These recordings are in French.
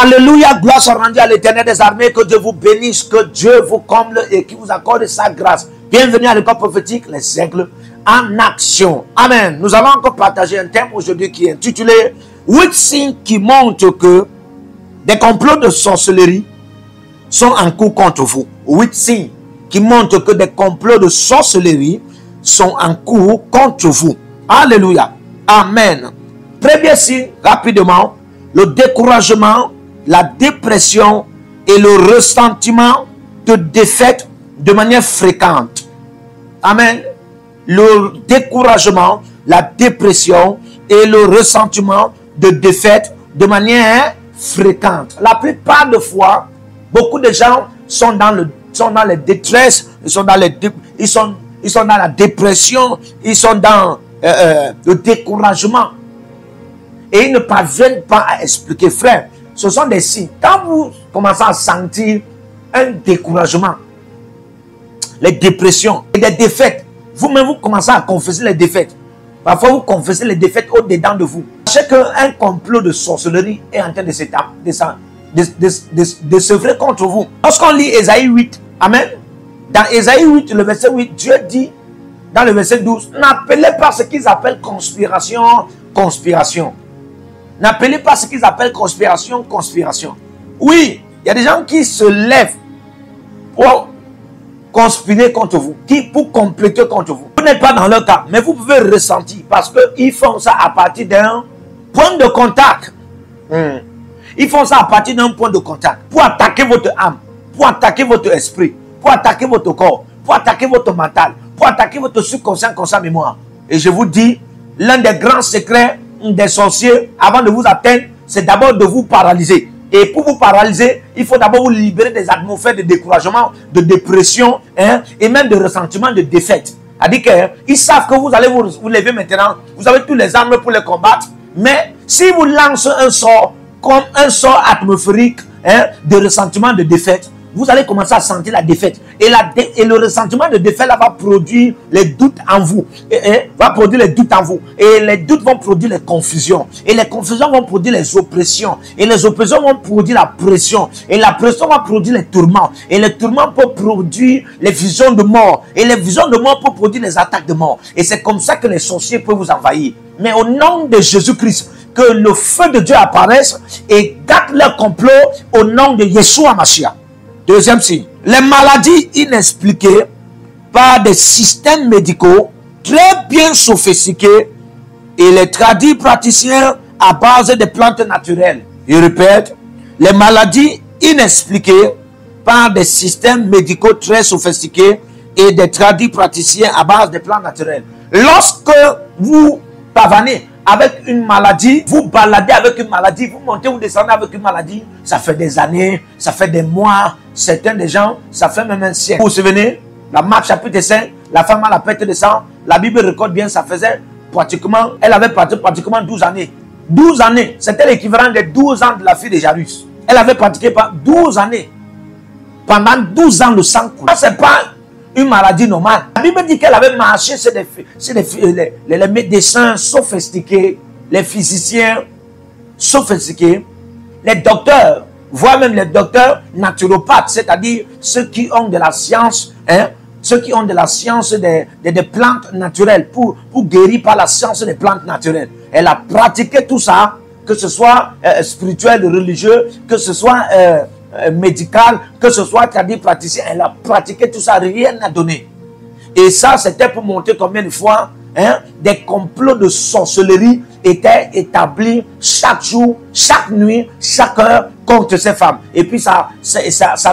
Alléluia, gloire soit rendue à l'Éternel des armées. Que Dieu vous bénisse, que Dieu vous comble et qu'il vous accorde sa grâce. Bienvenue à l'école prophétique, les siècles en action. Amen. Nous allons encore partager un thème aujourd'hui qui est intitulé 8 signes qui montrent que des complots de sorcellerie sont en cours contre vous. 8 signes qui montrent que des complots de sorcellerie sont en cours contre vous. Alléluia. Amen. Premier signe, rapidement, le découragement, la dépression et le ressentiment de défaite de manière fréquente. Amen. Le découragement, la dépression et le ressentiment de défaite de manière fréquente. La plupart des fois, beaucoup de gens sont dans les détresses, ils sont dans la dépression, ils sont dans le découragement. Et ils ne parviennent pas à expliquer, frère. Ce sont des signes. Quand vous commencez à sentir un découragement, les dépressions et des défaites, vous-même vous commencez à confesser les défaites. Parfois vous confessez les défaites au-dedans de vous. Sachez qu'un complot de sorcellerie est en train de s'œuvrer contre vous. Lorsqu'on lit Ésaïe 8, amen. Dans Ésaïe 8, le verset 8, Dieu dit, dans le verset 12, n'appelez pas ce qu'ils appellent conspiration, conspiration. N'appelez pas ce qu'ils appellent conspiration, conspiration. Oui, il y a des gens qui se lèvent pour conspirer contre vous, pour compléter contre vous. Vous n'êtes pas dans leur cas, mais vous pouvez ressentir parce qu'ils font ça à partir d'un point de contact. Ils font ça à partir d'un point de contact pour attaquer votre âme, pour attaquer votre esprit, pour attaquer votre corps, pour attaquer votre mental, pour attaquer votre subconscient, conscient, mémoire. Et je vous dis, l'un des grands secrets des sorciers, avant de vous atteindre, c'est d'abord de vous paralyser. Et pour vous paralyser, il faut d'abord vous libérer des atmosphères de découragement, de dépression, et même de ressentiment, de défaite. C'est-à-dire qu'ils savent que vous allez vous lever maintenant, vous avez tous les armes pour les combattre, mais si vous lancez un sort, comme un sort atmosphérique, de ressentiment, de défaite, vous allez commencer à sentir la défaite. Et le ressentiment de défaite là, va produire les doutes en vous. Va produire les doutes en vous. Et les doutes vont produire les confusions. Et les confusions vont produire les oppressions. Et les oppressions vont produire la pression. Et la pression va produire les tourments. Et les tourments peuvent produire les visions de mort. Et les visions de mort peuvent produire les attaques de mort. Et c'est comme ça que les sorciers peuvent vous envahir. Mais au nom de Jésus-Christ, que le feu de Dieu apparaisse et gâte leur complot au nom de Yeshua Mashiach. Deuxième signe, les maladies inexpliquées par des systèmes médicaux très bien sophistiqués et les tradis praticiens à base de plantes naturelles. Je répète, les maladies inexpliquées par des systèmes médicaux très sophistiqués et des tradis praticiens à base de plantes naturelles. Lorsque vous pavanez avec une maladie, vous baladez avec une maladie, vous montez, vous descendez avec une maladie, ça fait des années, ça fait des mois, certains des gens, ça fait même un siècle. Vous vous souvenez, la Marc chapitre 5, la femme à la perte de sang, la Bible reconnaît bien, ça faisait pratiquement, elle avait pratiquement 12 années. 12 années, c'était l'équivalent des 12 ans de la fille de Jairus. Elle avait pratiqué par 12 années. Pendant 12 ans, le sang coule. Ça, c'est pas une maladie normale. La Bible dit qu'elle avait marché sur les médecins sophistiqués, les physiciens sophistiqués, les docteurs, voire même les docteurs naturopathes, c'est-à-dire ceux qui ont de la science, ceux qui ont de la science des plantes naturelles, pour guérir par la science des plantes naturelles. Elle a pratiqué tout ça, que ce soit spirituel, religieux, que ce soit médical, que ce soit praticien, elle a pratiqué tout ça, rien n'a donné. Et ça, c'était pour montrer combien de fois des complots de sorcellerie étaient établis chaque jour, chaque nuit, chaque heure contre ces femmes. Et puis ça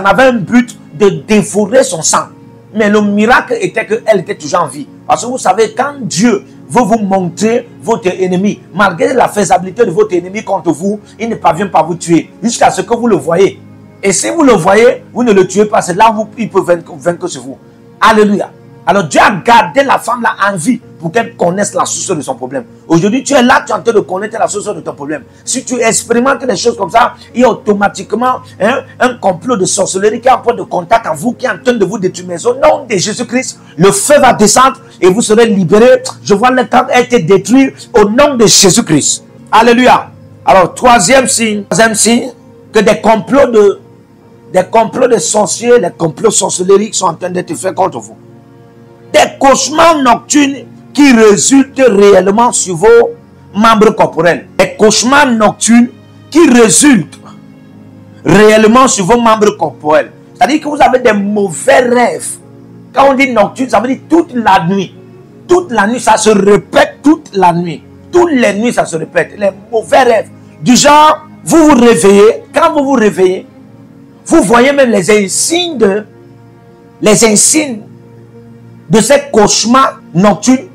n'avait un but de dévorer son sang. Mais le miracle était qu'elle était toujours en vie. Parce que vous savez, quand Dieu veut vous montrer votre ennemi, malgré la faisabilité de votre ennemi contre vous, il ne parvient pas à vous tuer, jusqu'à ce que vous le voyez. Et si vous le voyez, vous ne le tuez pas, c'est là où il peut vaincre sur vous. Alléluia. Alors Dieu a gardé la femme là en vie pour qu'elle connaisse la source de son problème. Aujourd'hui, tu es là, tu es en train de connaître la source de ton problème. Si tu expérimentes des choses comme ça, il y a automatiquement un complot de sorcellerie qui est en point de contact en vous, qui est en train de vous détruire. Mais au nom de Jésus-Christ, le feu va descendre et vous serez libérés. Je vois le camp a été détruit au nom de Jésus-Christ. Alléluia. Alors, troisième signe, que des complots de sorciers, les complots sorcelleries sont en train d'être faits contre vous. Des cauchemars nocturnes qui résultent réellement sur vos membres corporels. Des cauchemars nocturnes qui résultent réellement sur vos membres corporels. C'est-à-dire que vous avez des mauvais rêves. Quand on dit nocturne, ça veut dire toute la nuit. Toute la nuit, ça se répète toute la nuit. Toutes les nuits, ça se répète. Les mauvais rêves. Du genre, vous vous réveillez. Quand vous vous réveillez, vous voyez même les insignes de ces cauchemars nocturnes,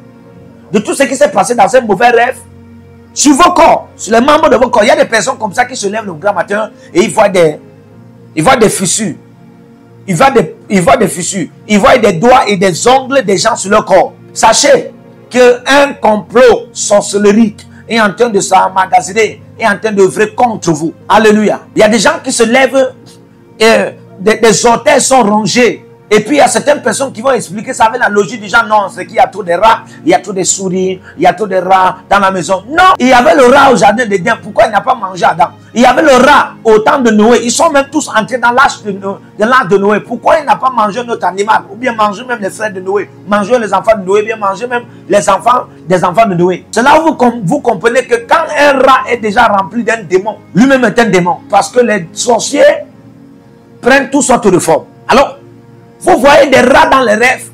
de tout ce qui s'est passé dans ces mauvais rêves, sur vos corps, sur les membres de vos corps. Il y a des personnes comme ça qui se lèvent le grand matin et ils voient des fissures. Ils voient des fissures. Ils voient des doigts et des ongles des gens sur leur corps. Sachez qu'un complot sorcellerique est en train de s'emmagasiner, est en train d'œuvrer contre vous. Alléluia. Il y a des gens qui se lèvent et des orteils sont rongés. Et puis il y a certaines personnes qui vont expliquer ça avec la logique du genre, non, c'est qu'il y a trop de rats, il y a trop de souris, il y a trop de rats dans la maison. Non, il y avait le rat au jardin d'Éden, pourquoi il n'a pas mangé Adam? Il y avait le rat au temps de Noé, ils sont même tous entrés dans l'âge de Noé. Pourquoi il n'a pas mangé notre animal? Ou bien manger même les frères de Noé, manger les enfants de Noé, bien manger même les enfants des enfants de Noé. C'est là où vous comprenez que quand un rat est déjà rempli d'un démon, lui-même est un démon. Parce que les sorciers prennent toutes sortes de formes. Alors, vous voyez des rats dans les rêves.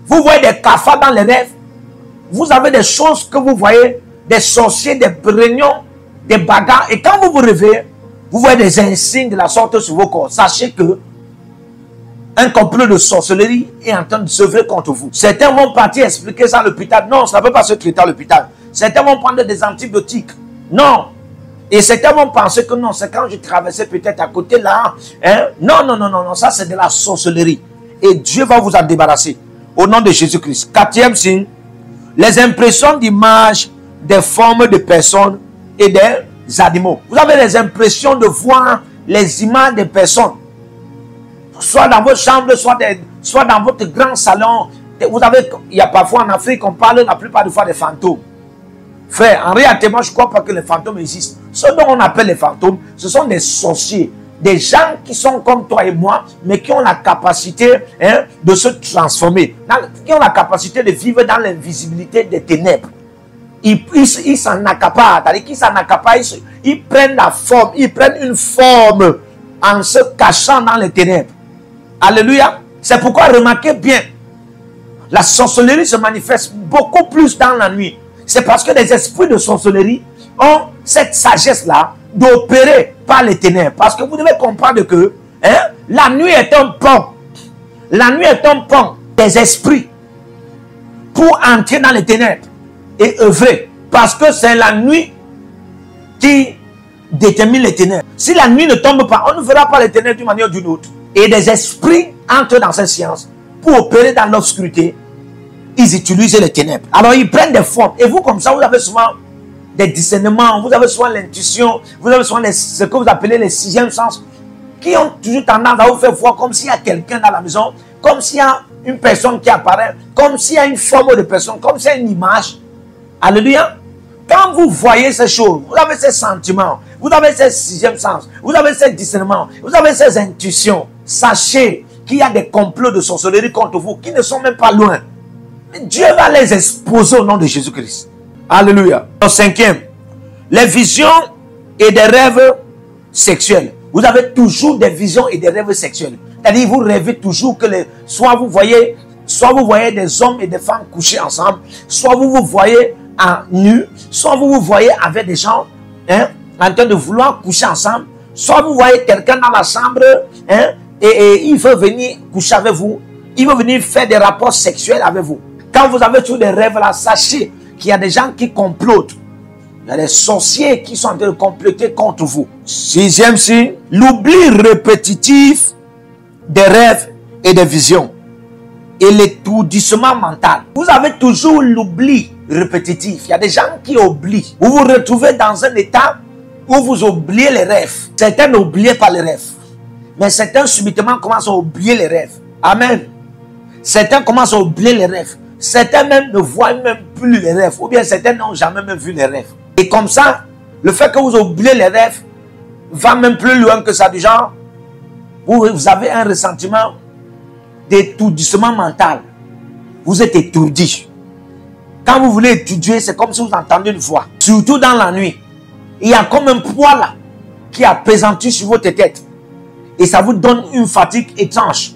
Vous voyez des cafards dans les rêves. Vous avez des choses que vous voyez, des sorciers, des prégnons, des bagarres. Et quand vous vous réveillez, vous voyez des insignes de la sorte sur vos corps. Sachez que un complot de sorcellerie est en train de s'œuvrer contre vous. Certains vont partir expliquer ça à l'hôpital. Non, ça ne peut pas se traiter à l'hôpital. Certains vont prendre des antibiotiques. Non. Et certains vont penser que non, c'est quand je traversais peut-être à côté là. Hein? Non, ça c'est de la sorcellerie. Et Dieu va vous en débarrasser. Au nom de Jésus-Christ. Quatrième signe. Les impressions d'images des formes de personnes et des animaux. Vous avez les impressions de voir les images des personnes. Soit dans votre chambre, soit dans votre grand salon. Vous avez, il y a parfois en Afrique, on parle la plupart du fois des fantômes. Frère, en réalité, moi je ne crois pas que les fantômes existent. Ce dont on appelle les fantômes, ce sont des sorciers. Des gens qui sont comme toi et moi, mais qui ont la capacité de se transformer. Qui ont la capacité de vivre dans l'invisibilité des ténèbres. Ils s'en accaparent. C'est-à-dire qu'ils s'en accaparent. Ils prennent la forme. Ils prennent une forme en se cachant dans les ténèbres. Alléluia. C'est pourquoi remarquez bien. La sorcellerie se manifeste beaucoup plus dans la nuit. C'est parce que les esprits de sorcellerie ont cette sagesse-là d'opérer par les ténèbres. Parce que vous devez comprendre que la nuit est un pont. La nuit est un pont des esprits pour entrer dans les ténèbres et œuvrer. Parce que c'est la nuit qui détermine les ténèbres. Si la nuit ne tombe pas, on ne verra pas les ténèbres d'une manière ou d'une autre. Et des esprits entrent dans cette science pour opérer dans l'obscurité. Ils utilisent les ténèbres. Alors ils prennent des formes. Et vous, comme ça, vous avez souvent des discernements, vous avez souvent l'intuition, vous avez souvent ce que vous appelez les sixièmes sens, qui ont toujours tendance à vous faire voir comme s'il y a quelqu'un dans la maison, comme s'il y a une personne qui apparaît, comme s'il y a une forme de personne, comme s'il y a une image. Alléluia. Quand vous voyez ces choses, vous avez ces sentiments, vous avez ces sixièmes sens, vous avez ces discernements, vous avez ces intuitions. Sachez qu'il y a des complots de sorcellerie contre vous qui ne sont même pas loin. Dieu va les exposer au nom de Jésus-Christ. Alléluia. Au cinquième, les visions et des rêves sexuels. Vous avez toujours des visions et des rêves sexuels. C'est-à-dire vous rêvez toujours que soit vous voyez des hommes et des femmes couchés ensemble, soit vous vous voyez en nu, soit vous vous voyez avec des gens en train de vouloir coucher ensemble, soit vous voyez quelqu'un dans la chambre et il veut venir coucher avec vous, il veut venir faire des rapports sexuels avec vous. Quand vous avez tous des rêves là, sachez qu'il y a des gens qui complotent. Il y a des sorciers qui sont en train de comploter contre vous. Sixième signe, l'oubli répétitif des rêves et des visions. Et l'étourdissement mental. Vous avez toujours l'oubli répétitif. Il y a des gens qui oublient. Vous vous retrouvez dans un état où vous oubliez les rêves. Certains n'oublient pas les rêves. Mais certains subitement commencent à oublier les rêves. Amen. Certains commencent à oublier les rêves. Certains même ne voient même plus les rêves. Ou bien certains n'ont jamais même vu les rêves. Et comme ça, le fait que vous oubliez les rêves va même plus loin que ça, du genre, vous avez un ressentiment d'étourdissement mental. Vous êtes étourdi. Quand vous voulez étudier, c'est comme si vous entendez une voix. Surtout dans la nuit. Il y a comme un poids là qui apaisantit sur votre tête. Et ça vous donne une fatigue étrange.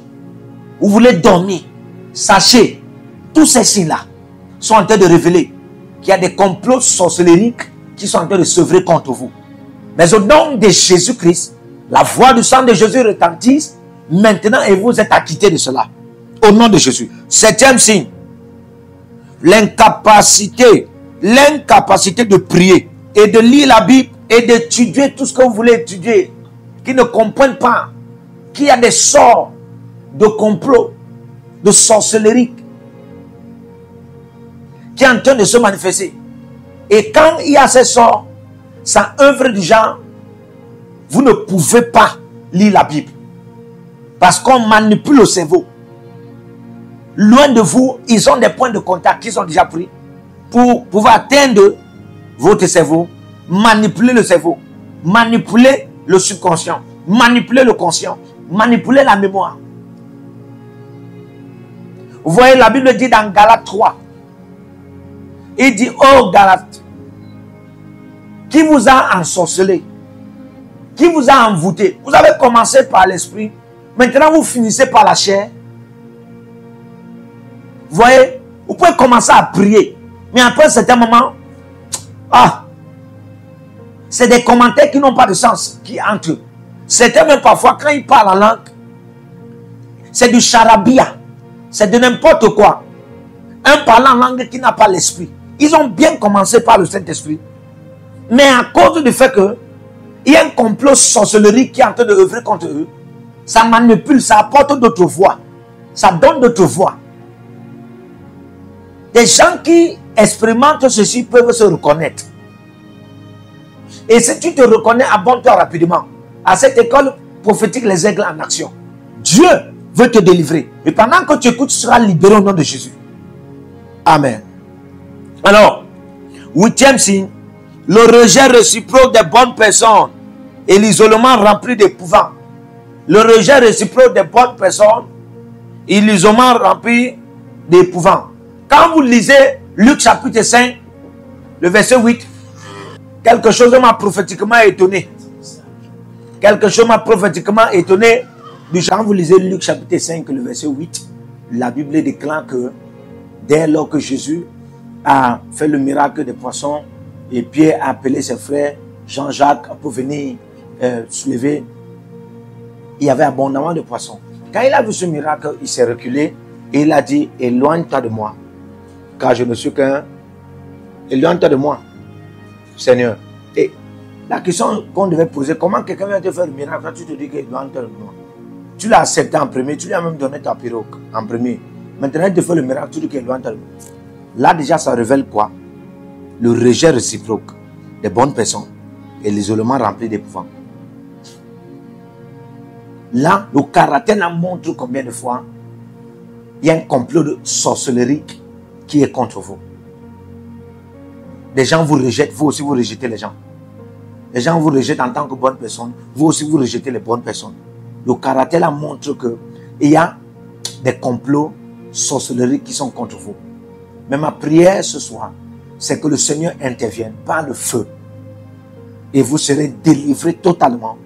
Vous voulez dormir. Sachez, tous ces signes-là sont en train de révéler qu'il y a des complots sorcelériques qui sont en train de s'œuvrer contre vous. Mais au nom de Jésus-Christ, la voix du sang de Jésus retentit maintenant et vous êtes acquittés de cela. Au nom de Jésus. Septième signe. L'incapacité de prier et de lire la Bible et d'étudier tout ce que vous voulez étudier, qui ne comprennent pas qu'il y a des sorts de complot, de sorcellerie qui est en train de se manifester. Et quand il y a ces sorts, ça œuvre du genre, vous ne pouvez pas lire la Bible parce qu'on manipule le cerveau. Loin de vous, ils ont des points de contact qui sont déjà pris pour pouvoir atteindre votre cerveau, manipuler le cerveau, manipuler le subconscient, manipuler le conscient, manipuler la mémoire. Vous voyez, la Bible dit dans Galates 3, il dit, oh Galates, qui vous a ensorcelé, qui vous a envoûté. Vous avez commencé par l'esprit, maintenant vous finissez par la chair. Vous voyez, vous pouvez commencer à prier, mais après un certain moment, c'est des commentaires qui n'ont pas de sens qui entrent. Certains même parfois, quand ils parlent en langue, c'est du charabia, c'est de n'importe quoi. Un parlant en langue qui n'a pas l'esprit. Ils ont bien commencé par le Saint-Esprit, mais à cause du fait que il y a un complot sorcellerie qui est en train de œuvrer contre eux, ça manipule, ça apporte d'autres voix, ça donne d'autres voix. Des gens qui expérimentent ceci peuvent se reconnaître. Et si tu te reconnais, abonne-toi rapidement à cette école prophétique Les Aigles en Action. Dieu veut te délivrer. Et pendant que tu écoutes, tu seras libéré au nom de Jésus. Amen. Alors, huitième signe, le rejet réciproque des bonnes personnes et l'isolement rempli d'épouvante. Le rejet réciproque des bonnes personnes et l'isolement rempli d'épouvante. Quand vous lisez Luc chapitre 5, le verset 8, quelque chose m'a prophétiquement étonné. Quelque chose m'a prophétiquement étonné. Quand vous lisez Luc chapitre 5, le verset 8, la Bible déclare que dès lors que Jésus a fait le miracle des poissons et Pierre a appelé ses frères, Jean-Jacques, pour venir soulever, il y avait abondamment de poissons. Quand il a vu ce miracle, il s'est reculé et il a dit, éloigne-toi de moi, car je ne suis qu'un. Éloigne-toi de moi, Seigneur. Et la question qu'on devait poser, comment quelqu'un vient te faire le miracle, tu te dis que éloigne-toi de moi. Tu l'as accepté en premier, tu lui as même donné ta pirogue en premier. Maintenant, il te fait le miracle, tu dis que éloigne-toi de moi. Là déjà, ça révèle quoi? Le rejet réciproque des bonnes personnes et l'isolement rempli d'épouvante. Là, le caractère montre combien de fois il y a un complot de sorcellerie qui est contre vous. Les gens vous rejettent, vous aussi vous rejetez les gens. Les gens vous rejettent en tant que bonne personne, vous aussi vous rejetez les bonnes personnes. Le caractère montre qu'il y a des complots sorcelleries qui sont contre vous. Mais ma prière ce soir, c'est que le Seigneur intervienne par le feu et vous serez délivrés totalement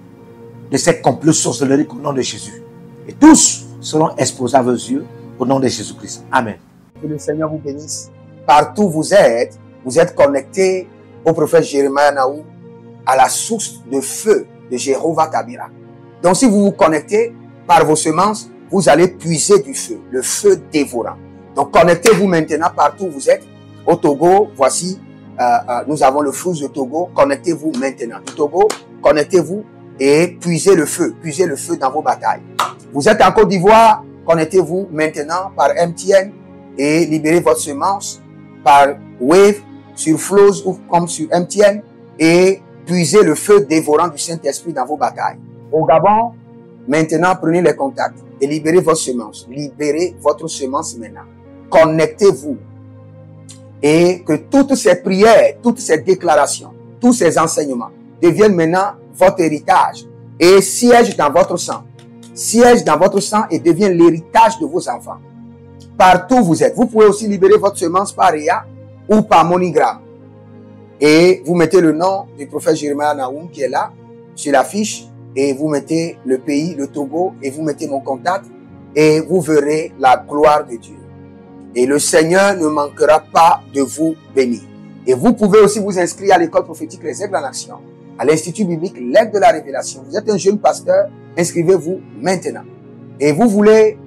de ces complots sorcelleries au nom de Jésus. Et tous seront exposés à vos yeux au nom de Jésus-Christ. Amen. Que le Seigneur vous bénisse. Partout où vous êtes connectés au prophète Jérémie Naou, à la source de feu de Jéhovah Tabira. Donc si vous vous connectez par vos semences, vous allez puiser du feu, le feu dévorant. Donc connectez-vous maintenant partout où vous êtes. Au Togo, voici, nous avons le flux de Togo. Connectez-vous maintenant. Du Togo, connectez-vous et puisez le feu dans vos batailles. Vous êtes en Côte d'Ivoire, connectez-vous maintenant par MTN et libérez votre semence par Wave sur Flows ou comme sur MTN et puisez le feu dévorant du Saint-Esprit dans vos batailles. Au Gabon, maintenant prenez les contacts et libérez votre semence. Libérez votre semence maintenant. Connectez-vous et que toutes ces prières, toutes ces déclarations, tous ces enseignements deviennent maintenant votre héritage et siège dans votre sang. Siège dans votre sang et devient l'héritage de vos enfants. Partout où vous êtes. Vous pouvez aussi libérer votre semence par Réa ou par MoneyGram. Et vous mettez le nom du prophète Jeremiah Naoum qui est là, sur la fiche, et vous mettez le pays, le Togo, et vous mettez mon contact, et vous verrez la gloire de Dieu. Et le Seigneur ne manquera pas de vous bénir. Et vous pouvez aussi vous inscrire à l'école prophétique Les Aigles en Action, à l'Institut biblique L'Aigle de la Révélation. Vous êtes un jeune pasteur, inscrivez-vous maintenant. Et vous voulez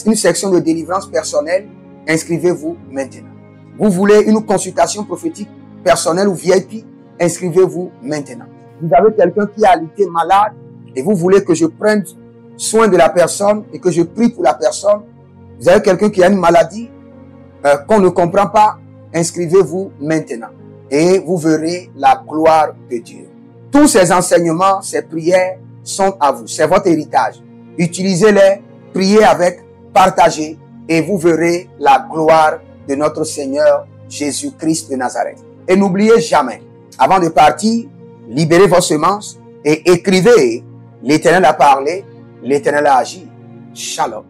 une section de délivrance personnelle, inscrivez-vous maintenant. Vous voulez une consultation prophétique personnelle ou VIP, inscrivez-vous maintenant. Vous avez quelqu'un qui a été malade et vous voulez que je prenne soin de la personne et que je prie pour la personne. Vous avez quelqu'un qui a une maladie qu'on ne comprend pas, inscrivez-vous maintenant et vous verrez la gloire de Dieu. Tous ces enseignements, ces prières sont à vous. C'est votre héritage. Utilisez-les, priez avec, partagez et vous verrez la gloire de notre Seigneur Jésus-Christ de Nazareth. Et n'oubliez jamais, avant de partir, libérez vos semences et écrivez, l'Éternel a parlé, l'Éternel a agi. Shalom.